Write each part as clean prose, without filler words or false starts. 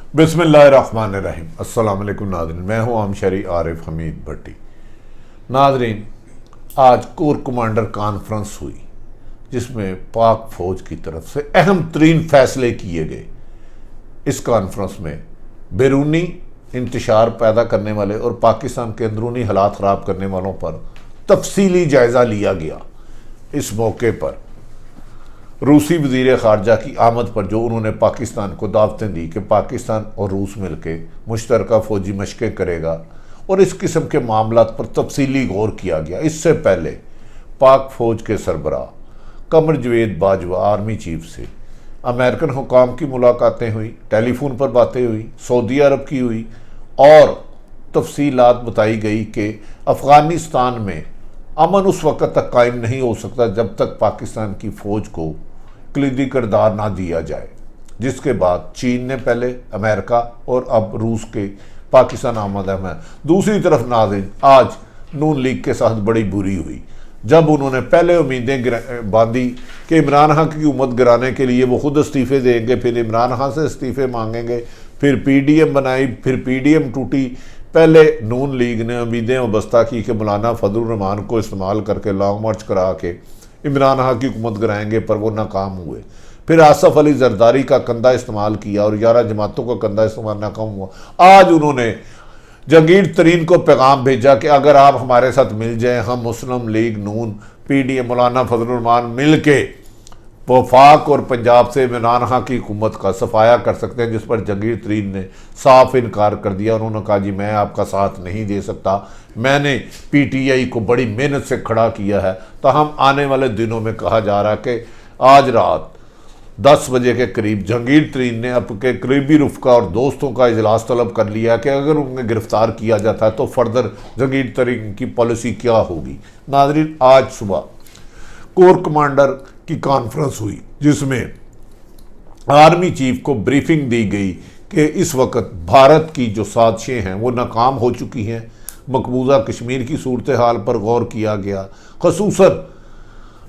बिस्मिल्लाहिर्रहमानिर्रहीम। अस्सलाम वालेकुम नाज़रीन, मैं हूं आमशरी आरिफ हमीद भट्टी। नाज़रीन, आज कोर कमांडर कॉन्फ्रेंस हुई जिसमें पाक फौज की तरफ से अहम तरीन फैसले किए गए। इस कॉन्फ्रेंस में बैरूनी इंतशार पैदा करने वाले और पाकिस्तान के अंदरूनी हालात ख़राब करने वालों पर तफसीली जायज़ा लिया गया। इस मौके पर रूसी वज़ीर ख़ारजा की आमद पर जो उन्होंने पाकिस्तान को दावतें दी कि पाकिस्तान और रूस मिलकर मुश्तरका फ़ौजी मशक़ें करेगा और इस किस्म के मामलात पर तफसीली गौर किया गया। इससे पहले पाक फ़ौज के सरबराह कमर जवेद बाजवा आर्मी चीफ से अमेरिकन हुकाम की मुलाकातें हुई, टेलीफोन पर बातें हुई, सऊदी अरब की हुई और तफसीलात बताई गई कि अफ़गानिस्तान में अमन उस वक़्त तक कायम नहीं हो सकता जब तक पाकिस्तान की फ़ौज को कलीदी किरदार ना दिया जाए। जिसके बाद चीन ने पहले, अमेरिका और अब रूस के पाकिस्तान आमद है। दूसरी तरफ नाज़रीन, आज नून लीग के साथ बड़ी बुरी हुई जब उन्होंने पहले उम्मीदें बांधी कि इमरान खान की हुकूमत गिराने के लिए वो खुद इस्तीफ़े देंगे, फिर इमरान खान से इस्तीफ़े मांगेंगे, फिर PDM बनाई, फिर PDM टूटी। पहले नून लीग ने उम्मीदें वबस्ता की कि मौलाना फजलुर रहमान को इस्तेमाल करके लॉन्ग मार्च करा के इमरान खान की हुकूमत गिराएंगे, पर वो नाकाम हुए। फिर आसफ अली जरदारी का कंधा इस्तेमाल किया और 11 जमातों का कंधा इस्तेमाल नाकाम हुआ। आज उन्होंने जहांगीर तरीन को पैगाम भेजा कि अगर आप हमारे साथ मिल जाएं, हम मुस्लिम लीग नून PDM मौलाना फजलुर रहमान मिल के वफाक और पंजाब से इमरान खान की हुकूमत का सफाया कर सकते हैं, जिस पर जहांगीर तरीन ने साफ इनकार कर दिया। उन्होंने कहा जी मैं आपका साथ नहीं दे सकता, मैंने PTI को बड़ी मेहनत से खड़ा किया है। तो हम आने वाले दिनों में कहा जा रहा है कि आज रात 10 बजे के करीब जहांगीर तरीन ने अपने करीबी रुफ़का और दोस्तों का इजलास तलब कर लिया कि अगर उन्हें गिरफ्तार किया जाता है तो फर्दर जहांगीर तरीन की पॉलिसी क्या होगी। नाज़रीन, आज सुबह कोर कमांडर की कॉन्फ्रेंस हुई जिसमें आर्मी चीफ को ब्रीफिंग दी गई कि इस वक्त भारत की जो साजिशें हैं वो नाकाम हो चुकी हैं। मकबूजा कश्मीर की सूरत हाल पर गौर किया गया। ख़ुसूसन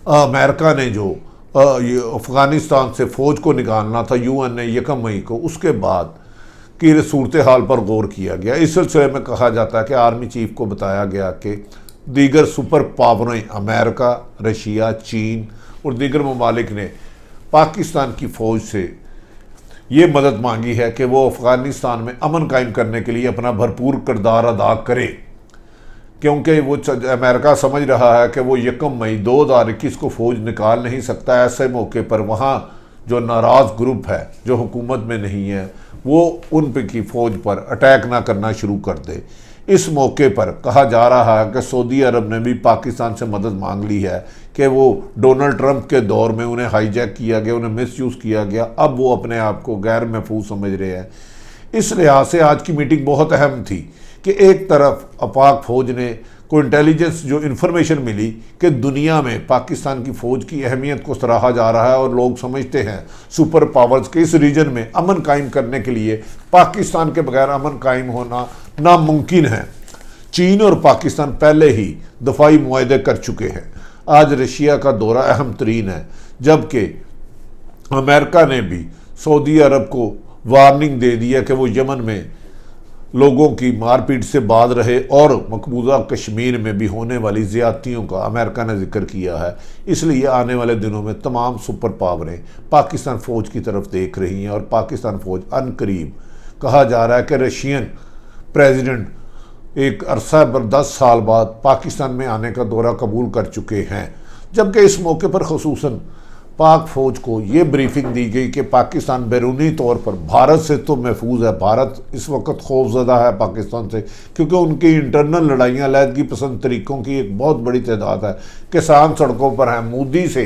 अमेरिका ने जो अफ़गानिस्तान से फ़ौज को निकालना था UN ने 1 मई को, उसके बाद की सूरत हाल पर गौर किया गया। इस सिलसिले में कहा जाता है कि आर्मी चीफ को बताया गया कि दीगर सुपर पावरें अमेरिका, रशिया, चीन और दीगर ममालिक ने पाकिस्तान की फ़ौज से ये मदद मांगी है कि वो अफ़गानिस्तान में अमन कायम करने के लिए अपना भरपूर किरदार अदा करे, क्योंकि वो अमेरिका समझ रहा है कि वो 1 मई 2021 को फ़ौज निकाल नहीं सकता। ऐसे मौके पर वहाँ जो नाराज़ ग्रुप है जो हुकूमत में नहीं है वो उन पे की फ़ौज पर अटैक ना करना शुरू कर दे। इस मौके पर कहा जा रहा है कि सऊदी अरब ने भी पाकिस्तान से मदद मांग ली है कि वो डोनाल्ड ट्रंप के दौर में उन्हें हाईजैक किया गया, उन्हें मिसयूज़ किया गया, अब वो अपने आप को गैर महफूज समझ रहे हैं। इस लिहाज से आज की मीटिंग बहुत अहम थी कि एक तरफ पाक फ़ौज ने को इंटेलिजेंस जो इन्फॉर्मेशन मिली कि दुनिया में पाकिस्तान की फ़ौज की अहमियत को सराहा जा रहा है और लोग समझते हैं सुपर पावर्स के इस रीजन में अमन कायम करने के लिए पाकिस्तान के बगैर अमन कायम होना नामुमकिन है। चीन और पाकिस्तान पहले ही दफाई मुआहदे कर चुके हैं। आज रशिया का दौरा अहम तरीन है, जबकि अमेरिका ने भी सऊदी अरब को वार्निंग दे दिया कि वो यमन में लोगों की मारपीट से बाज रहे और मकबूजा कश्मीर में भी होने वाली ज़्यादतियों का अमेरिका ने जिक्र किया है। इसलिए आने वाले दिनों में तमाम सुपर पावरें पाकिस्तान फ़ौज की तरफ देख रही हैं और पाकिस्तान फ़ौज अनकरीब कहा जा रहा है कि रशियन प्रेसिडेंट एक अरसा पर 10 साल बाद पाकिस्तान में आने का दौरा कबूल कर चुके हैं। जबकि इस मौके पर ख़ुसूसन पाक फ़ौज को ये ब्रीफिंग दी गई कि पाकिस्तान बैरूनी तौर पर भारत से तो महफूज है, भारत इस वक्त खौफज़दा है पाकिस्तान से, क्योंकि उनकी इंटरनल लड़ाइयाँ अलहदगी पसंद तरीक़ों की एक बहुत बड़ी तादाद है। किसान सड़कों पर हैं, मोदी से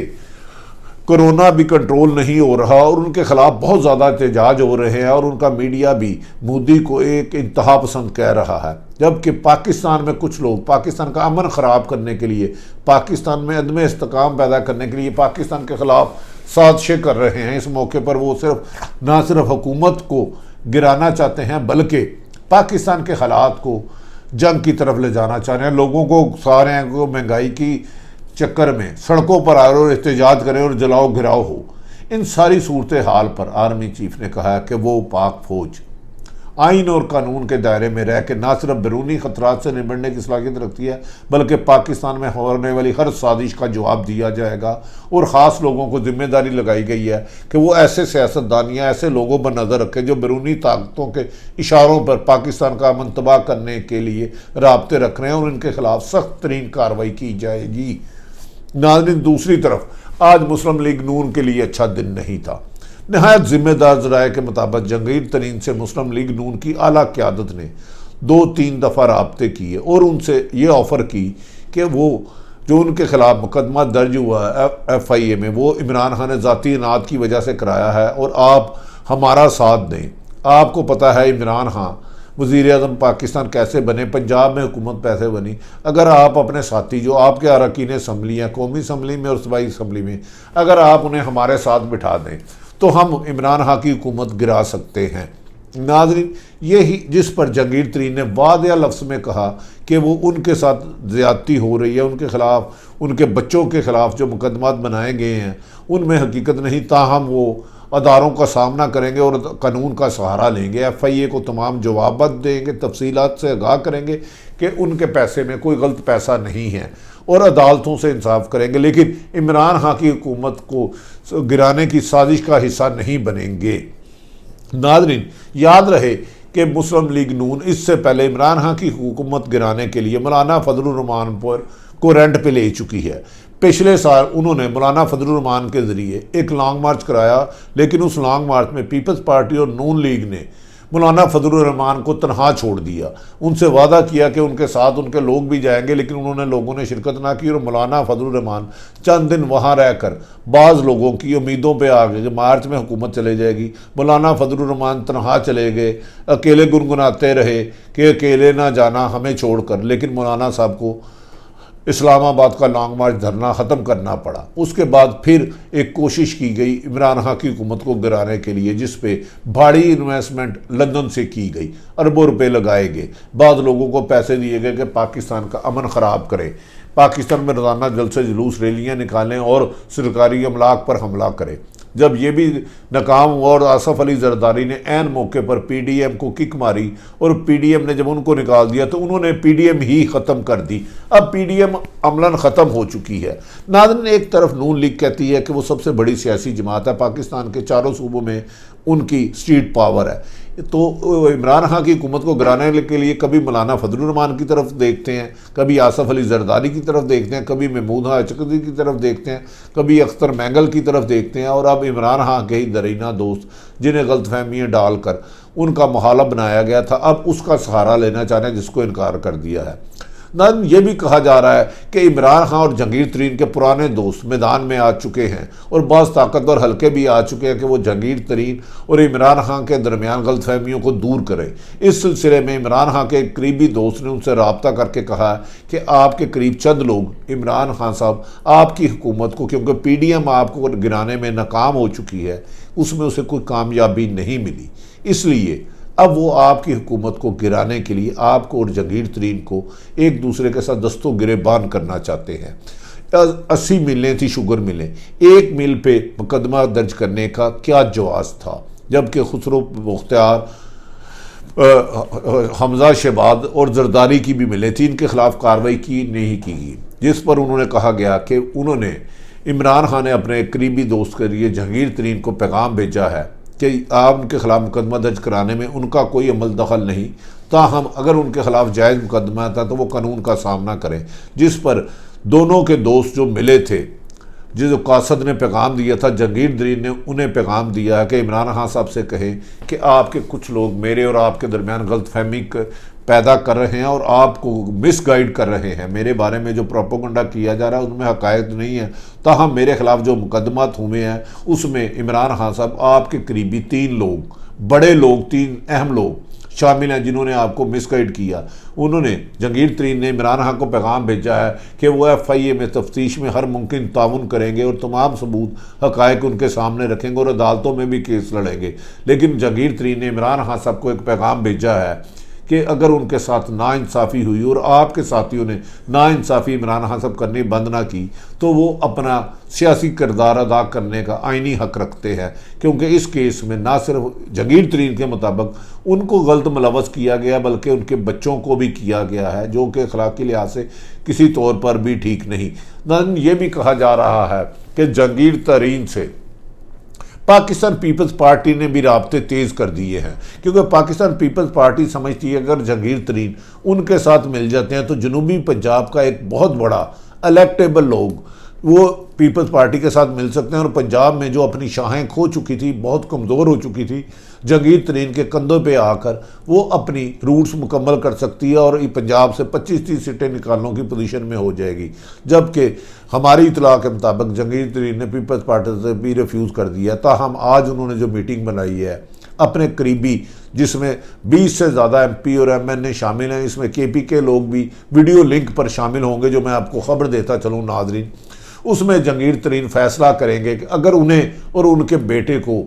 कोरोना भी कंट्रोल नहीं हो रहा और उनके ख़िलाफ़ बहुत ज़्यादा एहतजाज हो रहे हैं और उनका मीडिया भी मोदी को एक इंतहा पसंद कह रहा है। जबकि पाकिस्तान में कुछ लोग पाकिस्तान का अमन ख़राब करने के लिए, पाकिस्तान में अदम इस्तेकाम पैदा करने के लिए पाकिस्तान के ख़िलाफ़ साजिशें कर रहे हैं। इस मौके पर वो ना सिर्फ हुकूमत को गिराना चाहते हैं बल्कि पाकिस्तान के हालात को जंग की तरफ ले जाना चाह रहे हैं। लोगों को सारे को महंगाई की चक्कर में सड़कों पर आए और एहतजाज करें और जलाओ गिराओ हो। इन सारी सूरत हाल पर आर्मी चीफ ने कहा कि वो पाक फ़ौज आइन और कानून के दायरे में रह के ना सिर्फ बैरूनी खतरात से निपटने की सलाहियत रखती है, बल्कि पाकिस्तान में होने वाली हर साजिश का जवाब दिया जाएगा। और ख़ास लोगों को जिम्मेदारी लगाई गई है कि वो ऐसे सियासतदानियाँ, ऐसे लोगों पर नज़र रखें जो बैरूनी ताकतों के इशारों पर पाकिस्तान का अमन तबाह करने के लिए राब्ते रख रहे हैं, और इनके खिलाफ सख्त तरीन कार्रवाई की जाएगी। नाज़रीन, दूसरी तरफ आज मुस्लिम लीग नून के लिए अच्छा दिन नहीं था। नहायत जिम्मेदार ज़राए के मुताबिक जहांगीर तरीन से मुस्लिम लीग नून की आला क़यादत ने 2-3 दफ़ा राब्ते किए और उनसे ये ऑफ़र की कि वो जो उनके खिलाफ मुकदमा दर्ज हुआ है FIA में, वो इमरान खान ने ज़ाती इनाद की वजह से कराया है और आप हमारा साथ दें। आपको पता है इमरान खान वज़ीर आज़म पाकिस्तान कैसे बने, पंजाब में हुकूमत कैसे बनी। अगर आप अपने साथी जो आपके अरकान असम्बली हैं, कौमी असम्बली में और सूबाई असम्बली में, अगर आप उन्हें हमारे साथ बिठा दें तो हम इमरान खान की हुकूमत गिरा सकते हैं। नाज़रीन, यही जिस पर जहांगीर तरीन ने वादिया लफ्ज़ में कहा कि वो उनके साथ ज़्यादती हो रही है, उनके ख़िलाफ़, उनके बच्चों के ख़िलाफ़ जो मुकदमात बनाए गए हैं उनमें हकीकत नहीं, ताहम वो अदारों का सामना करेंगे और कानून का सहारा लेंगे। FIA को तमाम जवाब देंगे, तफसीलात से आगाह करेंगे कि उनके पैसे में कोई गलत पैसा नहीं है और अदालतों से इंसाफ करेंगे, लेकिन इमरान खान की हुकूमत को गिराने की साजिश का हिस्सा नहीं बनेंगे। नाज़रीन, याद रहे कि मुस्लिम लीग नून इससे पहले इमरान खान की हुकूमत गिराने के लिए मौलाना फजलुर रहमान को रेंट पे ले चुकी है। पिछले साल उन्होंने मौलाना फजलुर रहमान के ज़रिए एक लॉन्ग मार्च कराया, लेकिन उस लॉन्ग मार्च में पीपल्स पार्टी और नून लीग ने मौलाना फजलुर रहमान को तनहा छोड़ दिया। उनसे वादा किया कि उनके साथ उनके लोग भी जाएंगे, लेकिन उन्होंने लोगों ने शिरकत ना की और मौलाना फजलुर रहमान चंद दिन वहाँ रहकर बाज़ लोगों की उम्मीदों पे आ गए कि मार्च में हुकूमत चले जाएगी। मौलाना फजलुर रहमान तनहा चले गए, अकेले गुनगुनाते रहे कि अकेले ना जाना हमें छोड़कर, लेकिन मौलाना साहब को इस्लामाबाद का लॉन्ग मार्च धरना ख़त्म करना पड़ा। उसके बाद फिर एक कोशिश की गई इमरान खान की हुकूमत को गिराने के लिए, जिस पे भारी इन्वेस्टमेंट लंदन से की गई, अरबों रुपए लगाए गए, बाद लोगों को पैसे दिए गए कि पाकिस्तान का अमन ख़राब करें, पाकिस्तान में रोज़ाना जलसे जुलूस रैलियाँ निकालें और सरकारी अमलाक पर हमला करें। जब ये भी नाकाम हुआ और आसफ अली जरदारी ने ऐन मौके पर PDM को किक मारी और PDM ने जब उनको निकाल दिया तो उन्होंने PDM ही ख़त्म कर दी। अब PDM अमलन ख़त्म हो चुकी है। नाज़रीन, एक तरफ नून लीग कहती है कि वो सबसे बड़ी सियासी जमात है, पाकिस्तान के चारों सूबों में उनकी स्ट्रीट पावर है, तो इमरान खान की हुकूमत को गिराने के लिए कभी मौलाना फजलुर रहमान की तरफ देखते हैं, कभी आसफ अली जरदारी की तरफ देखते हैं, कभी महमूद अचकज़ई की तरफ देखते हैं, कभी अख्तर मैंगल की तरफ देखते हैं, और अब इमरान खान के ही दरीना दोस्त जिन्हें गलतफहमियाँ डालकर उनका मुखालिफ बनाया गया था, अब उसका सहारा लेना चाह रहे हैं, जिसको इनकार कर दिया है। नाज़रीन, ये भी कहा जा रहा है कि इमरान खान और जहांगीर तरीन के पुराने दोस्त मैदान में आ चुके हैं और बाज़ ताकतवर हल्के भी आ चुके हैं कि वो जहांगीर तरीन और इमरान खान के दरमियान गलतफहमियों को दूर करें। इस सिलसिले में इमरान खान के करीबी दोस्त ने उनसे रब्ता करके कहा कि आपके करीब चंद लोग इमरान खान साहब आपकी हुकूमत को, क्योंकि PDM आपको गिराने में नाकाम हो चुकी है, उसमें उसे कोई कामयाबी नहीं मिली, इसलिए अब वो आपकी हुकूमत को गिराने के लिए आपको और जहांगीर तरीन को एक दूसरे के साथ दस्तों गिरेबान करना चाहते हैं। 80 मिलें थी शुगर मिलें, एक मिल पे मुकदमा दर्ज करने का क्या जवाज़ था, जबकि खुसरो मुख्तार, हमजा शहबाज और जरदारी की भी मिले थी, इनके खिलाफ कार्रवाई की नहीं की गई, जिस पर उन्होंने कहा गया कि उन्होंने इमरान खान ने अपने करीबी दोस्त के लिए जहांगीर तरीन को पैगाम भेजा है कि आप उनके खिलाफ मुकदमा दर्ज कराने में उनका कोई अमल दखल नहीं, ताहम अगर उनके खिलाफ जायज़ मुकदमा था तो वो कानून का सामना करें। जिस पर दोनों के दोस्त जो मिले थे, जिस कासद ने पैगाम दिया था, जहांगीर तरीन ने उन्हें पैगाम दिया है कि इमरान खान साहब से कहें कि आपके कुछ लोग मेरे और आपके दरमियान गलतफहमी पैदा कर रहे हैं और आपको मिसगाइड कर रहे हैं, मेरे बारे में जो प्रोपोगंडा किया जा रहा है उनमें हकायत नहीं है, ताहम मेरे खिलाफ जो मुकदमात हुए हैं उसमें इमरान खान साहब आपके करीबी 3 लोग, बड़े लोग, 3 अहम लोग शामिल हैं जिन्होंने आपको मिसगाइड किया। उन्होंने, जहांगीर तरीन ने इमरान खान को पैगाम भेजा है कि वो FIA में तफ्तीश में हर मुमकिन ताउन करेंगे और तमाम सबूत हकायक उनके सामने रखेंगे और अदालतों में भी केस लड़ेंगे। लेकिन जहांगीर तरीन ने इमरान खान साहब को एक पैगाम भेजा है कि अगर उनके साथ नाइंसाफ़ी हुई और आपके साथियों ने नाइंसाफ़ी इमरान खान साहब करनी बंद ना की तो वो अपना सियासी किरदार अदा करने का आइनी हक रखते हैं, क्योंकि इस केस में ना सिर्फ जहांगीर तरीन के मुताबिक उनको गलत मुलवस किया गया बल्कि उनके बच्चों को भी किया गया है, जो कि अखलाकी लिहाज से किसी तौर पर भी ठीक नहीं। नाज़रीन, ये भी कहा जा रहा है कि जहांगीर तरीन से पाकिस्तान पीपल्स पार्टी ने भी राब्ते तेज़ कर दिए हैं, क्योंकि पाकिस्तान पीपल्स पार्टी समझती है अगर जहांगीर तरीन उनके साथ मिल जाते हैं तो जनूबी पंजाब का एक बहुत बड़ा इलेक्टेबल लोग वो पीपल्स पार्टी के साथ मिल सकते हैं और पंजाब में जो अपनी शाहें खो चुकी थी, बहुत कमज़ोर हो चुकी थी, जहांगीर तरीन के कंधों पे आकर वो अपनी रूट्स मुकम्मल कर सकती है और पंजाब से 25-30 सीटें निकालने की पोजीशन में हो जाएगी। जबकि हमारी इतला के मुताबिक जहांगीर तरीन ने पीपल्स पार्टी से भी रिफ्यूज़ कर दिया। ताहम आज उन्होंने जो मीटिंग बनाई है अपने करीबी, जिसमें 20 से ज़्यादा MP और MNA शामिल हैं, इसमें KP के लोग भी वीडियो लिंक पर शामिल होंगे, जो मैं आपको खबर देता चलूँ नाज़रीन। उसमें जहांगीर तरीन फैसला करेंगे कि अगर उन्हें और उनके बेटे को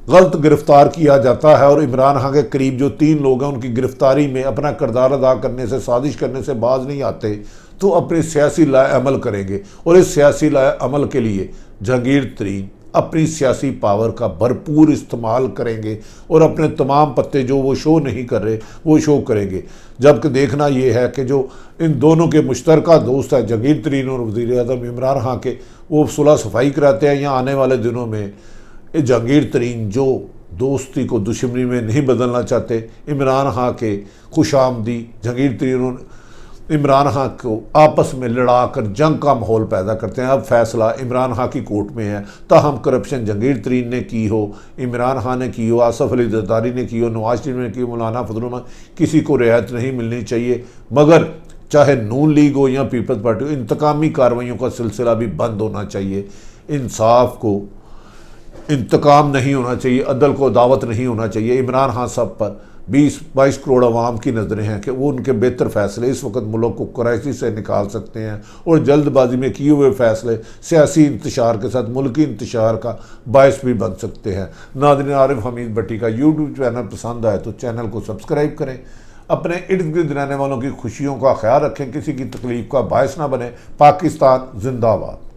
गलत गिरफ्तार किया जाता है और इमरान खान के करीब जो 3 लोग हैं उनकी गिरफ्तारी में अपना किरदार अदा करने से, साजिश करने से बाज नहीं आते, तो अपने सियासी लाए अमल करेंगे। और इस सियासी लाए अमल के लिए जहांगीर तरीन अपनी सियासी पावर का भरपूर इस्तेमाल करेंगे और अपने तमाम पत्ते जो वो शो नहीं कर रहे वो शो करेंगे। जबकि देखना ये है कि जो इन दोनों के मुश्तरका दोस्त है जहांगीर तरीन और वज़ीर-ए-आज़म इमरान खान के, वो सुलह सफाई कराते हैं या आने वाले दिनों में जहांगीर तरीन जो दोस्ती को दुश्मनी में नहीं बदलना चाहते, इमरान खान के खुशामदी जहांगीर तरीन इमरान खान को आपस में लड़ाकर जंग का माहौल पैदा करते हैं। अब फैसला इमरान खान की कोर्ट में है। ताहम करप्शन जहांगीर तरीन ने की हो, इमरान खान ने की हो, आसफ अली जरदारी ने की हो, नवाज शरीफ ने की हो, मौलाना फजल रहमान, किसी को रियायत नहीं मिलनी चाहिए। मगर चाहे नून लीग हो या पीपल्स पार्टी हो, इंतकामी कार्रवाइयों का सिलसिला भी बंद होना चाहिए। इंसाफ को इंतकाम नहीं होना चाहिए, अदल को दावत नहीं होना चाहिए। इमरान खान साहब पर 20-22 करोड़ आवाम की नज़रें हैं कि वो उनके बेहतर फ़ैसले इस वक्त मुल्क को क्राइसिस से निकाल सकते हैं और जल्दबाजी में किए हुए फ़ैसले सियासी इंतशार के साथ मुल्की इंतशार का बायस भी बन सकते हैं। नाज़रीन, आरिफ हमीद भट्टी का यूट्यूब चैनल पसंद आए तो चैनल को सब्सक्राइब करें। अपने इर्द गिर्द रहने वालों की खुशियों का ख्याल रखें, किसी की तकलीफ़ का बायस ना बने। पाकिस्तान जिंदाबाद।